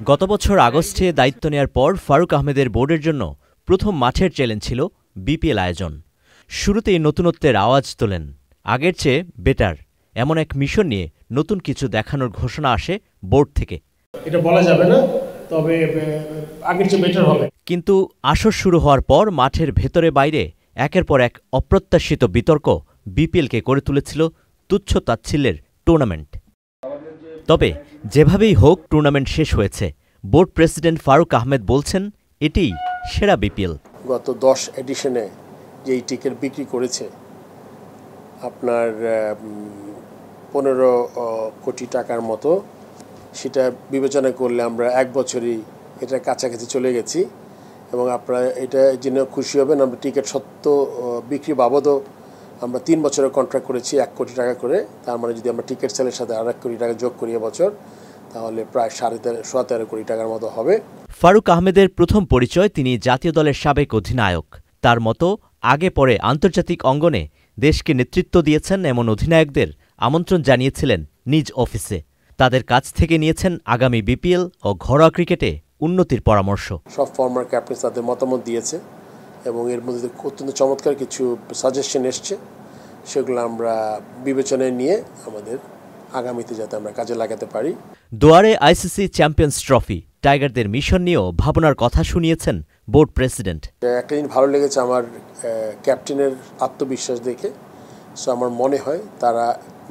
গত বছর আগস্টে দায়িত্ব নেয়ার পর ফারুক আহমেদের বোর্ডের জন্য প্রথম মাঠের চ্যালেঞ্জ ছিল বিপিএল আয়োজন। শুরুতেই নতুনত্বের আওয়াজ তোলেন, আগের চেয়ে বেটার এমন এক মিশন নিয়ে নতুন কিছু দেখানোর ঘোষণা আসে বোর্ড থেকে। এটা বলা যাবে না, তবে আগের চেয়ে বেটার হবে। কিন্তু আসর শুরু হওয়ার পর মাঠের ভেতরে বাইরে একের পর এক অপ্রত্যাশিত বিতর্ক বিপিএলকে করে তুলেছিল তুচ্ছ তাচ্ছিল্যের টুর্নামেন্ট। তবে যেভাবেই হোক টুর্নামেন্ট শেষ হয়েছে। বোর্ড প্রেসিডেন্ট ফারুক আহমেদ বলছেন, এটিই সেরা বিপিএল। গত 10 এডিশনে যেই টিকিট বিক্রি করেছে আপনার 15 কোটি টাকার মতো, সেটা বিবেচনা করলে আমরা এক বছরই এটা কাছাকাছি চলে গেছি। এবং আপনারা এটা জেনে খুশি হবেন, আমরা টিকিট সত্য বিক্রি বাবদও আমরা 3 বছরের কন্ট্রাক্ট করেছি 1 কোটি টাকা করে। তার মানে যদি আমরা টিকিট সেলের সাথে আর 1 কোটি টাকা যোগ করি এবছর, তাহলে প্রায় 17.5 কোটি টাকার মতো হবে। ফারুক আহমেদের প্রথম পরিচয়, তিনি জাতীয় দলের সাবেক অধিনায়ক। তার মতো আগে পরে আন্তর্জাতিক অঙ্গনে দেশকে নেতৃত্ব দিয়েছেন এমন অধিনায়কদের আমন্ত্রণ জানিয়েছিলেন নিজ অফিসে। তাদের কাছ থেকে নিয়েছেন আগামী বিপিএল ও ঘরোয়া ক্রিকেটে উন্নতির পরামর্শ। সব ফর্মার ক্যাপ্টেন তাদের মতামত দিয়েছে এবং এর মধ্যে অত্যন্ত চমৎকার কিছু সাজেশন এসছে, সেগুলো আমরা বিবেচনায় নিয়ে আমাদের আগামীতে যাতে আমরা কাজে লাগাতে পারি। দুয়ারে আইসিসি চ্যাম্পিয়ন্স ট্রফি, টাইগারদের মিশন নিয়েও ভাবনার কথা শুনিয়েছেন বোর্ড প্রেসিডেন্ট। একটা জিনিস ভালো লেগেছে আমার ক্যাপ্টেনের আত্মবিশ্বাস দেখে। সো আমার মনে হয় তারা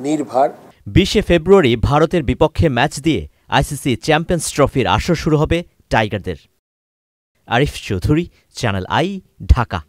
নির্ভর। 20 ফেব্রুয়ারি ভারতের বিপক্ষে ম্যাচ দিয়ে আইসিসি চ্যাম্পিয়ন্স ট্রফির আসর শুরু হবে টাইগারদের। Arif Chowdhury, channel I, Dhaka.